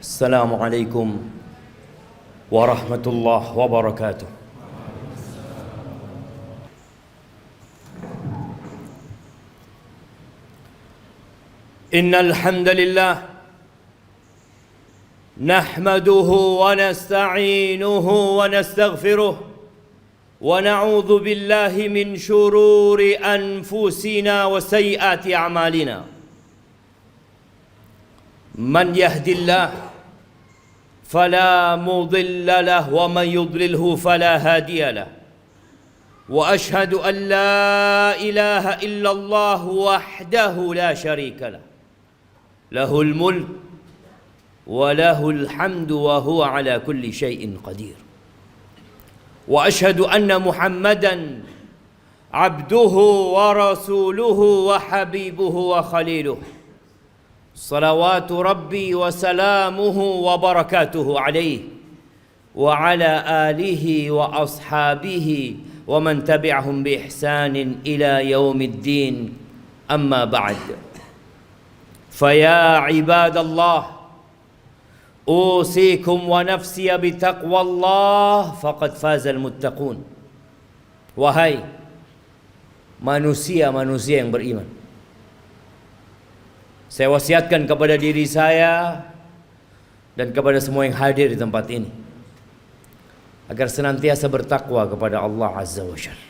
Assalamualaikum warahmatullahi wabarakatuh. Innal hamdalillah nahmaduhu wa nasta'inuhu wa nastaghfiruh wa na'udzu billahi min shururi anfusina wa sayyiati a'malina. Man yahdillahu فلا مضل له ومن يضلله فلا هادي له وأشهد أن لا إله إلا الله وحده لا شريك له له الملك وله الحمد وهو على كل شيء قدير وأشهد أن محمدا عبده ورسوله وحبيبه وخليله صلوات ربي وسلامه وبركاته عليه وعلى آله وأصحابه ومن تبعهم بإحسان إلى يوم الدين أما بعد فيا عباد الله أوصيكم ونفسي بتقوى الله فقد فاز المتقون. Wahai manusia-manusia yang beriman, saya wasiatkan kepada diri saya dan kepada semua yang hadir di tempat ini agar senantiasa bertakwa kepada Allah Azza wa Jalla.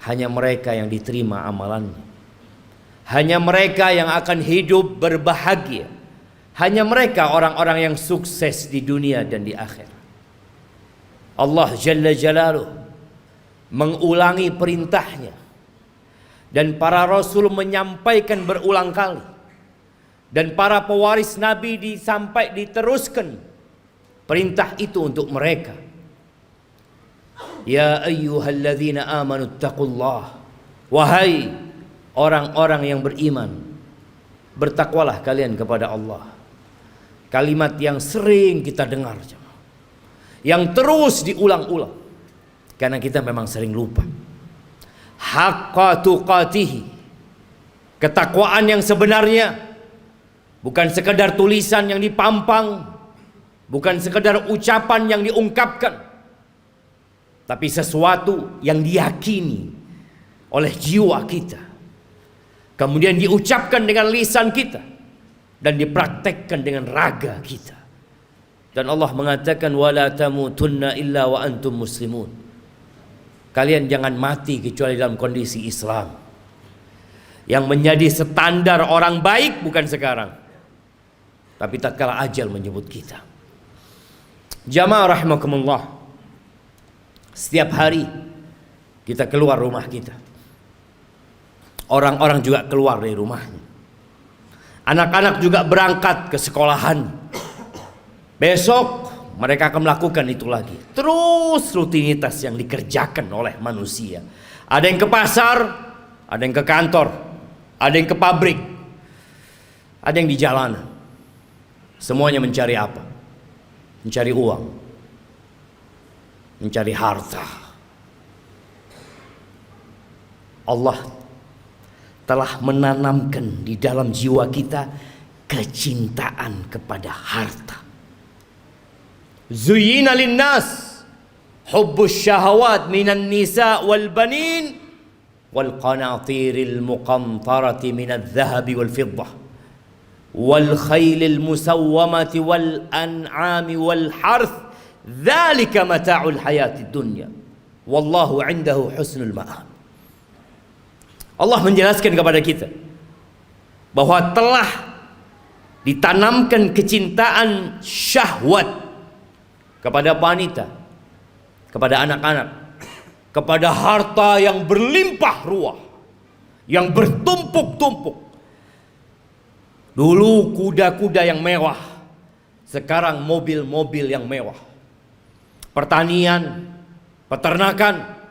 Hanya mereka yang diterima amalannya, hanya mereka yang akan hidup berbahagia, hanya mereka orang-orang yang sukses di dunia dan di akhirat. Allah Jalla Jalaluh mengulangi perintahnya dan para rasul menyampaikan berulang kali, dan para pewaris Nabi diteruskan perintah itu untuk mereka. Ya ayyuhalladzina amanu taqullah, wahai orang-orang yang beriman, bertakwalah kalian kepada Allah. Kalimat yang sering kita dengar, yang terus diulang-ulang, karena kita memang sering lupa. Haqqa tuqatihi, ketakwaan yang sebenarnya bukan sekedar tulisan yang dipampang, bukan sekedar ucapan yang diungkapkan, tapi sesuatu yang diyakini oleh jiwa kita, kemudian diucapkan dengan lisan kita dan dipraktekkan dengan raga kita. Dan Allah mengatakan wala tamutunna illa wa antum muslimun. Kalian jangan mati kecuali dalam kondisi Islam. Yang menjadi standar orang baik bukan sekarang, tapi tatkala ajal menyebut kita. Jamaah rahimakumullah, setiap hari kita keluar rumah kita, orang-orang juga keluar dari rumahnya. Anak-anak juga berangkat ke sekolahan. Besok mereka akan melakukan itu lagi. Terus rutinitas yang dikerjakan oleh manusia. Ada yang ke pasar, ada yang ke kantor, ada yang ke pabrik, ada yang di jalanan. Semuanya mencari apa? Mencari uang, mencari harta. Allah telah menanamkan di dalam jiwa kita kecintaan kepada harta. Zuyyina linnas hubbus syahawat minan nisa wal banin wal qanatiril muqantarati minadh dhahabi wal fiddah wal khaylil musawwamati wal an'ami wal harth dzalika mata'ul hayatid dunya wallahu 'indahu husnul ma'ab. Allah menjelaskan kepada kita bahwa telah ditanamkan kecintaan syahwat kepada wanita, kepada anak-anak, kepada harta yang berlimpah ruah, yang bertumpuk-tumpuk. Dulu kuda-kuda yang mewah, sekarang mobil-mobil yang mewah. Pertanian, peternakan,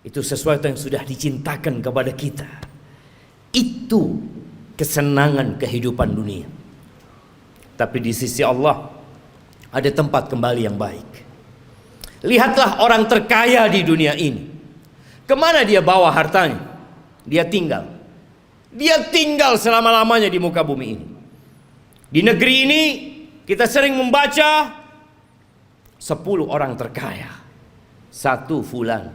itu sesuatu yang sudah dicintakan kepada kita. Itu kesenangan kehidupan dunia. Tapi di sisi Allah ada tempat kembali yang baik. Lihatlah orang terkaya di dunia ini. Kemana dia bawa hartanya? Dia tinggal selama-lamanya di muka bumi ini. Di negeri ini kita sering membaca 10 orang terkaya. 1 fulan,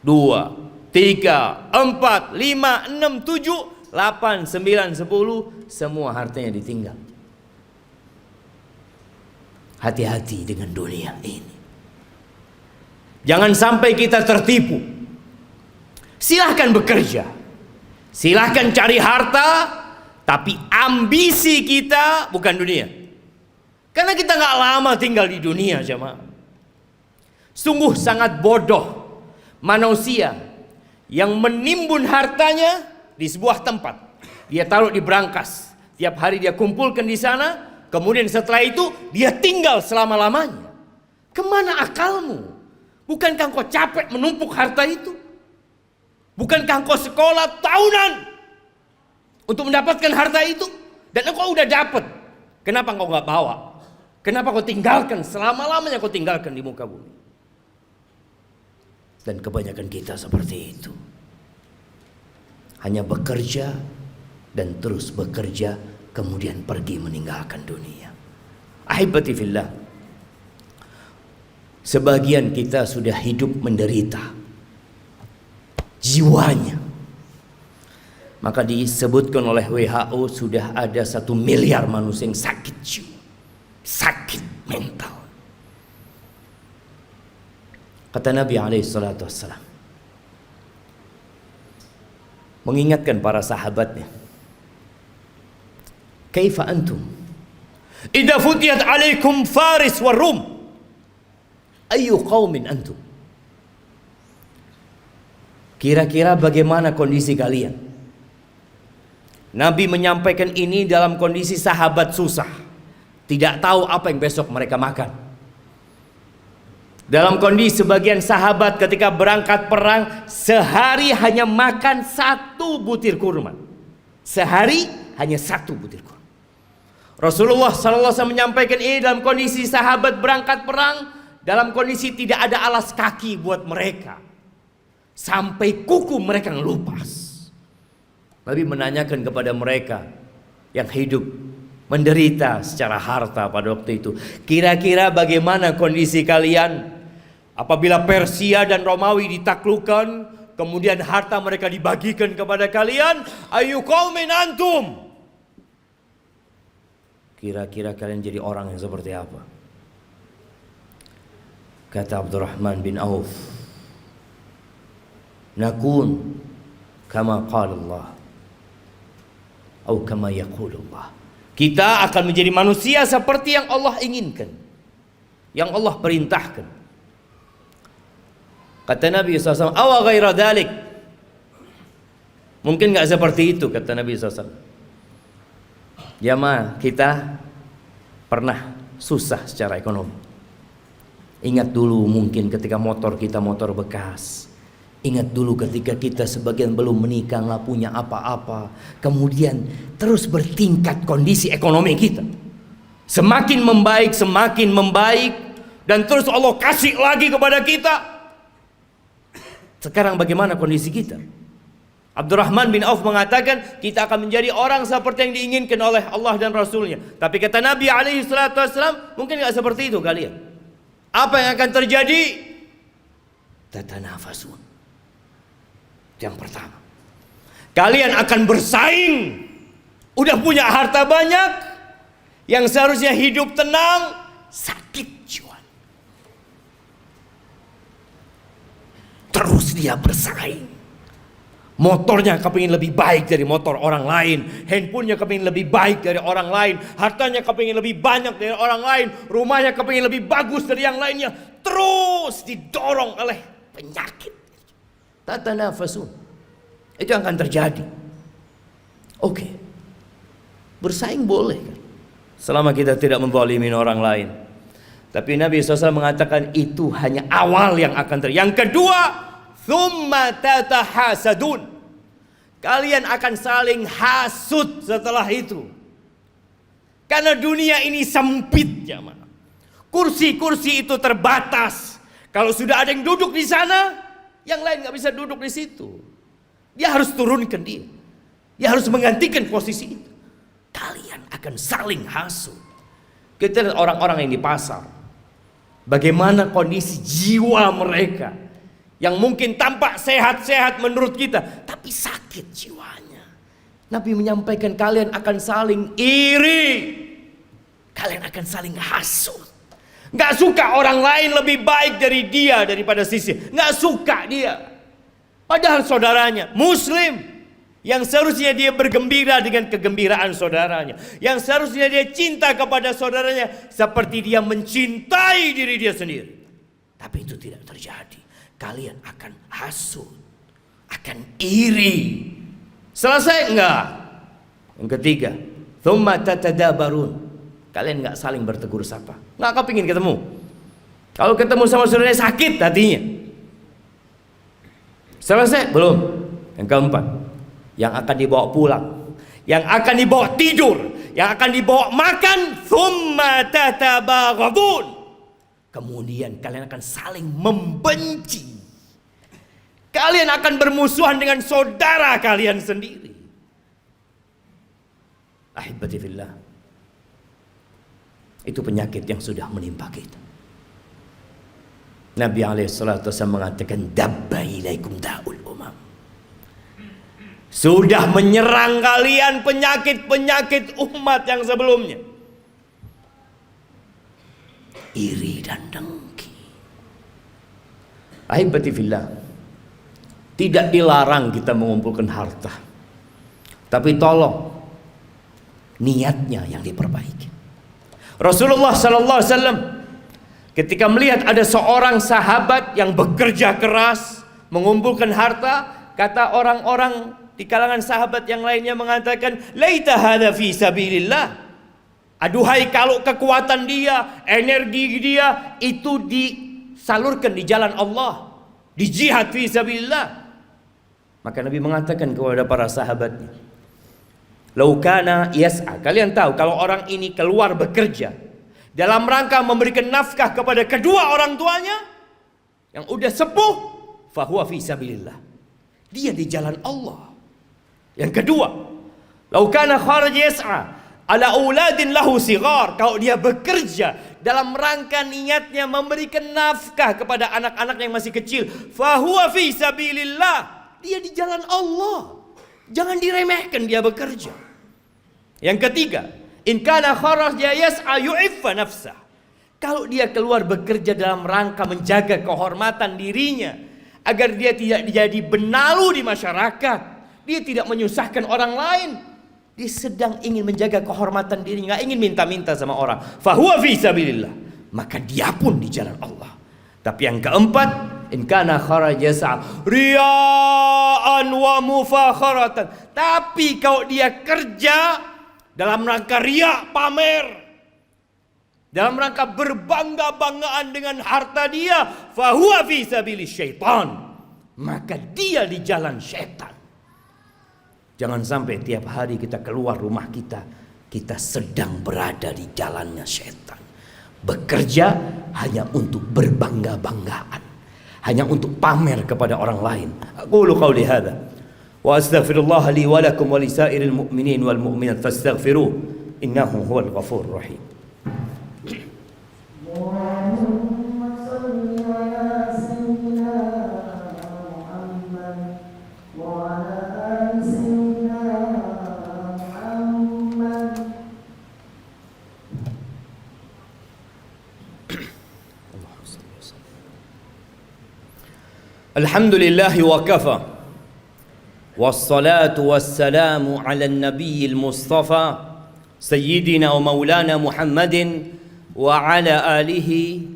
2, 3, 4, 5, 6, 7, 8, 9, 10, semua hartanya ditinggal. Hati-hati dengan dunia ini. Jangan sampai kita tertipu. Silahkan bekerja, silahkan cari harta, tapi ambisi kita bukan dunia. Karena kita nggak lama tinggal di dunia, jemaah. Sungguh sangat bodoh manusia yang menimbun hartanya di sebuah tempat. Dia taruh di brankas, tiap hari dia kumpulkan di sana, kemudian setelah itu dia tinggal selama-lamanya. Kemana akalmu? Bukankah engkau capek menumpuk harta itu? Bukankah engkau sekolah tahunan untuk mendapatkan harta itu? Dan engkau udah dapat. Kenapa engkau nggak bawa? Kenapa kau tinggalkan selama-lamanya, kau tinggalkan di muka bumi? Dan kebanyakan kita seperti itu. Hanya bekerja dan terus bekerja, kemudian pergi meninggalkan dunia. Ahibati fillah, sebagian kita sudah hidup menderita jiwanya. Maka disebutkan oleh WHO sudah ada 1 miliar manusia yang sakit jiwa, sakit mental. Kata Nabi SAW, mengingatkan para sahabatnya, kaifa antum idza futiyat alaikum Faris wa Rum, ayu qaumin antum? Kira-kira bagaimana kondisi kalian? Nabi menyampaikan ini dalam kondisi sahabat susah, tidak tahu apa yang besok mereka makan. Dalam kondisi sebagian sahabat ketika berangkat perang, sehari hanya makan 1 butir kurma. Sehari hanya 1 butir kurma. Rasulullah SAW menyampaikan ini dalam kondisi sahabat berangkat perang, dalam kondisi tidak ada alas kaki buat mereka, sampai kuku mereka ngelupas. Nabi menanyakan kepada mereka yang hidup menderita secara harta pada waktu itu, kira-kira bagaimana kondisi kalian apabila Persia dan Romawi ditaklukkan, kemudian harta mereka dibagikan kepada kalian? Ayu qaumin antum? Kira-kira kalian jadi orang yang seperti apa? Kata Abdurrahman bin Auf, nakun kama qala Allah atau kama yaqulu Allah. Kita akan menjadi manusia seperti yang Allah inginkan, yang Allah perintahkan. Kata Nabi SAW, awa ghaira dhalik, mungkin gak seperti itu, kata Nabi SAW. Jamaah, kita pernah susah secara ekonomi. Ingat dulu mungkin ketika motor kita motor bekas. Ingat dulu ketika kita sebagian belum menikah, gak punya apa-apa. Kemudian terus bertingkat kondisi ekonomi kita. Semakin membaik. Dan terus Allah kasih lagi kepada kita. Sekarang bagaimana kondisi kita? Abdurrahman bin Auf mengatakan kita akan menjadi orang seperti yang diinginkan oleh Allah dan Rasulnya. Tapi kata Nabi SAW, mungkin gak seperti itu kalian. Apa yang akan terjadi? Tatanafasun. Yang pertama, kalian akan bersaing. Udah punya harta banyak, yang seharusnya hidup tenang, sakit jiwa. Terus dia bersaing. Motornya kepingin lebih baik dari motor orang lain, handphonenya kepingin lebih baik dari orang lain, hartanya kepingin lebih banyak dari orang lain, rumahnya kepingin lebih bagus dari yang lainnya. Terus didorong oleh penyakit. Tatanafasun. Itu yang akan terjadi. Oke. Bersaing boleh kan? Selama kita tidak menzalimi orang lain. Tapi Nabi SAW mengatakan itu hanya awal yang akan terjadi. Yang kedua, thumma tatahasadun. Kalian akan saling hasut setelah itu. Karena dunia ini sempit, jamaah. Kursi-kursi itu terbatas. Kalau sudah ada yang duduk di sana, yang lain nggak bisa duduk di situ. Dia harus turunkan dia. Dia harus menggantikan posisi itu. Kalian akan saling hasut. Kita lihat orang-orang yang di pasar, bagaimana kondisi jiwa mereka yang mungkin tampak sehat-sehat menurut kita, tapi sakit jiwanya. Nabi menyampaikan kalian akan saling iri, kalian akan saling hasut. Gak suka orang lain lebih baik dari dia daripada sisi, gak suka dia. Padahal saudaranya Muslim, yang seharusnya dia bergembira dengan kegembiraan saudaranya, yang seharusnya dia cinta kepada saudaranya seperti dia mencintai diri dia sendiri. Tapi itu tidak terjadi. Kalian akan hasut, akan iri. Selesai enggak? Yang ketiga, thumma tatadabarun. Kalian enggak saling bertegur sapa. Enggak kepingin ketemu. Kalau ketemu sama saudaranya sakit hatinya. Selesai? Belum. Yang keempat, yang akan dibawa pulang, yang akan dibawa tidur, yang akan dibawa makan, thumma tatabaghadun. Kemudian kalian akan saling membenci. Kalian akan bermusuhan dengan saudara kalian sendiri. Ahibati fillah, itu penyakit yang sudah menimpa kita. Nabi alaihissalatu wassalam mengatakan, dabba ilaikum da'ul umam. Sudah menyerang kalian penyakit-penyakit umat yang sebelumnya. Iri dan dengki. Ahibati fillah, tidak dilarang kita mengumpulkan harta, tapi tolong niatnya yang diperbaiki. Rasulullah sallallahu alaihi wasallam ketika melihat ada seorang sahabat yang bekerja keras mengumpulkan harta, kata orang-orang di kalangan sahabat yang lainnya mengatakan, laita hadza fi sabilillah. Aduhai kalau kekuatan dia, energi dia itu disalurkan di jalan Allah, di jihad fi sabilillah. Maka Nabi mengatakan kepada para sahabatnya, lau kana yas'a. Kalian tahu kalau orang ini keluar bekerja dalam rangka memberikan nafkah kepada kedua orang tuanya yang udah sepuh, fahuwa fi sabilillah. Dia di jalan Allah. Yang kedua, lau kana kharaj yas'a ala auladin lahu sighar. Kalau dia bekerja dalam rangka niatnya memberikan nafkah kepada anak-anak yang masih kecil, fahuwa fi sabilillah. Dia di jalan Allah. Jangan diremehkan dia bekerja. Yang ketiga, in kana kharaja yas'a yu'iffa nafsah. Kalau dia keluar bekerja dalam rangka menjaga kehormatan dirinya, agar dia tidak jadi benalu di masyarakat, dia tidak menyusahkan orang lain, dia sedang ingin menjaga kehormatan dirinya, nggak ingin minta-minta sama orang, fahuwa fi sabilillah, maka dia pun di jalan Allah. Tapi yang keempat, in kana kharaja yas'a riya'an wa mufakharatan. Tapi kalau dia kerja dalam rangka riya, pamer, dalam rangka berbangga-banggaan dengan harta dia, fahuwa fi sabili syaitan, maka dia di jalan syaitan. Jangan sampai tiap hari kita keluar rumah kita, kita sedang berada di jalannya syaitan. Bekerja hanya untuk berbangga-banggaan, hanya untuk pamer kepada orang lain. Aqulu qawli hadza wa astaghfirullah li wa lakum wa lisairil mu'minin wal mu'minat fastaghfiruh innahu huwal ghafurur rahim. Alhamdulillah wa kafa, wassalatu wassalamu ala nabiyil mustafa sayyidina wa maulana Muhammadin wa ala alihi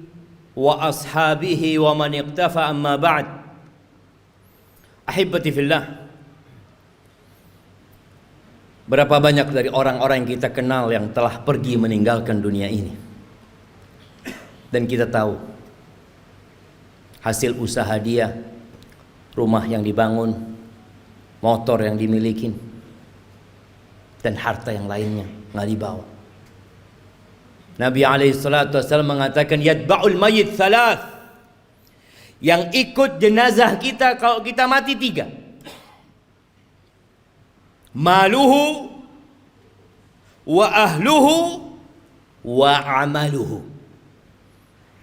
wa ashabihi wa man iqtafa, amma ba'd. Ahibati fillah, berapa banyak dari orang-orang yang kita kenal yang telah pergi meninggalkan dunia ini, dan kita tahu hasil usaha dia, rumah yang dibangun, motor yang dimiliki, dan harta yang lainnya nggak dibawa. Nabi alaihissalatu wassalam mengatakan, yatba'ul mayyit thalath. Yang ikut jenazah kita kalau kita mati 3. Maluhu wa ahluhu wa amaluhu.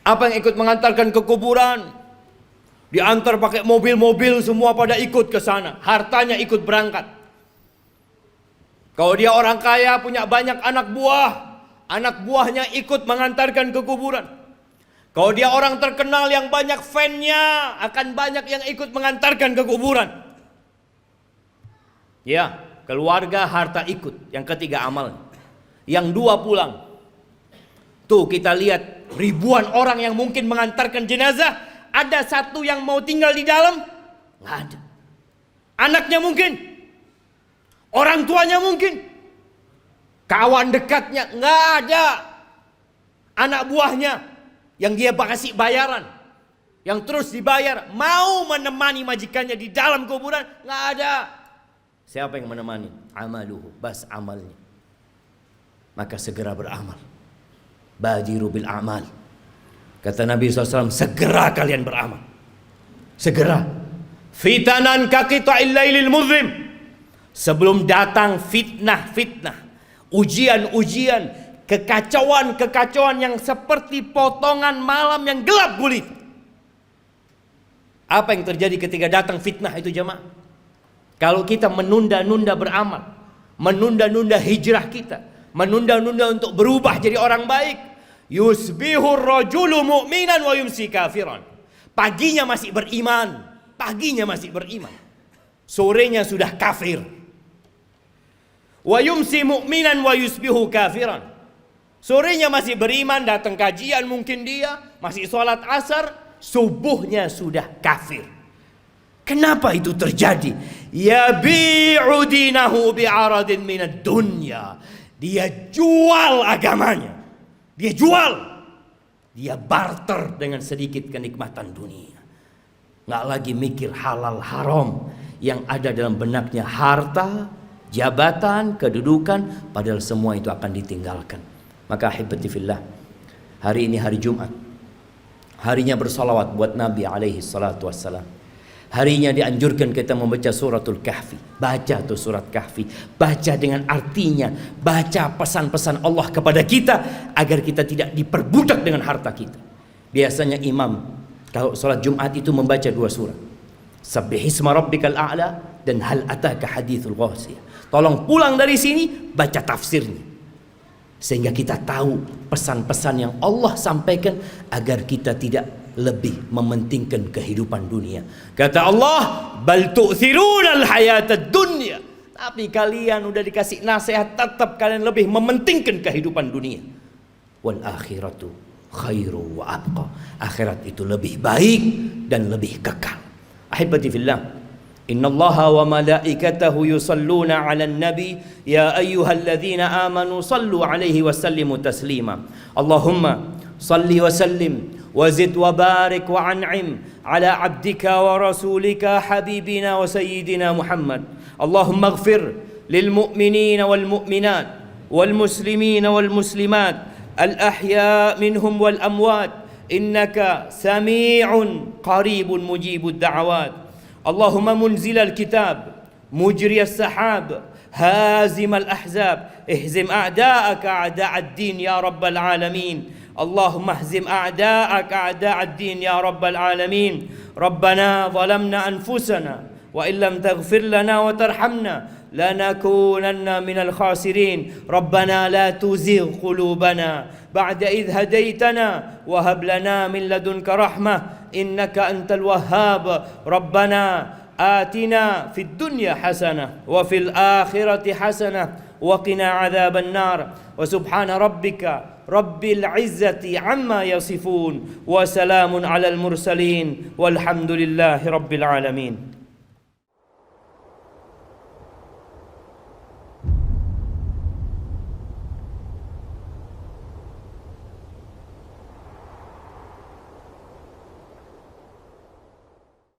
Apa yang ikut mengantarkan ke kuburan? Diantar pakai mobil-mobil, semua pada ikut ke sana. Hartanya ikut berangkat. Kalau dia orang kaya, punya banyak anak buahnya ikut mengantarkan ke kuburan. Kalau dia orang terkenal yang banyak fan-nya, akan banyak yang ikut mengantarkan ke kuburan. Ya, keluarga, harta ikut. Yang ketiga amal. Yang dua pulang. Tuh kita lihat ribuan orang yang mungkin mengantarkan jenazah. Ada satu yang mau tinggal di dalam? Nggak ada. Anaknya mungkin, orang tuanya mungkin, kawan dekatnya nggak ada. Anak buahnya yang dia kasih bayaran, yang terus dibayar, mau menemani majikannya di dalam kuburan, nggak ada. Siapa yang menemani? Amaluhu, bas amalnya. Maka segera beramal. Badiru bil amal. Kata Nabi SAW, segera kalian beramal. Segera. Fitanan kaqita'il lailil muzlim. Sebelum datang fitnah-fitnah, ujian-ujian, kekacauan-kekacauan yang seperti potongan malam yang gelap gulita. Apa yang terjadi ketika datang fitnah itu jemaah? Kalau kita menunda-nunda beramal, menunda-nunda hijrah kita, menunda-nunda untuk berubah jadi orang baik, yusbihur rajulu mu'minan wa yumsi kafiran. Paginya masih beriman, sorenya sudah kafir. Wa yumsi mu'minan wa yusbihu kafiran. Sorenya masih beriman, datang kajian mungkin dia, masih sholat asar, subuhnya sudah kafir. Kenapa itu terjadi? Yabi'u dinahu bi'aradin minad dunya. Dia jual agamanya. Dia jual. Dia barter dengan sedikit kenikmatan dunia. Nggak lagi mikir halal haram. Yang ada dalam benaknya harta, jabatan, kedudukan. Padahal semua itu akan ditinggalkan. Maka ahibati fillah, hari ini hari Jumat. Harinya bersalawat buat Nabi alaihi salatu wassalam. Harinya dianjurkan kita membaca suratul kahfi. Baca tuh surat kahfi. Baca dengan artinya. Baca pesan-pesan Allah kepada kita. Agar kita tidak diperbudak dengan harta kita. Biasanya imam kalau sholat Jumat itu membaca dua surat. Sabbihisma rabbikal a'la dan hal ataka hadithul ghasiyah. Tolong pulang dari sini, baca tafsirnya. Sehingga kita tahu pesan-pesan yang Allah sampaikan. Agar kita tidak lebih mementingkan kehidupan dunia. Kata Allah, bal tu'thirunal hayatad dunya. Tapi kalian udah dikasih nasihat, tetap kalian lebih mementingkan kehidupan dunia. Wal akhiratu khairu wa abqa. Akhirat itu lebih baik dan lebih kekal. Ahibati fillah, innallaha wa malaikatahu yusalluna 'alan nabi ya ayyuhalladzina amanu sallu 'alaihi wa sallimu taslima. Allahumma salli wa sallim وزد وبارك وأنعم على عبدك ورسولك حبيبنا وسيدنا محمد. اللهم اغفر للمؤمنين والمؤمنات والمسلمين والمسلمات الأحياء منهم والأموات إنك سميع قريب مجيب الدعوات. اللهم منزل الكتاب مجري السحاب هازم الأحزاب اهزم أعداءك أعداء الدين يا رب العالمين. اللهم اهزم أعداءك أعداء الدين يا رب العالمين. ربنا ظلمنا أنفسنا وإن لم تغفر لنا وترحمنا لنكونن من الخاسرين. ربنا لا تزغ قلوبنا بعد إذ هديتنا وهب لنا من لدنك رحمة إنك أنت الوهاب. ربنا آتنا في الدنيا حسنة وفي الآخرة حسنة وقنا عذاب النار. وسبحان ربك رب العزة عما يصفون وسلام على المرسلين والحمد لله رب العالمين.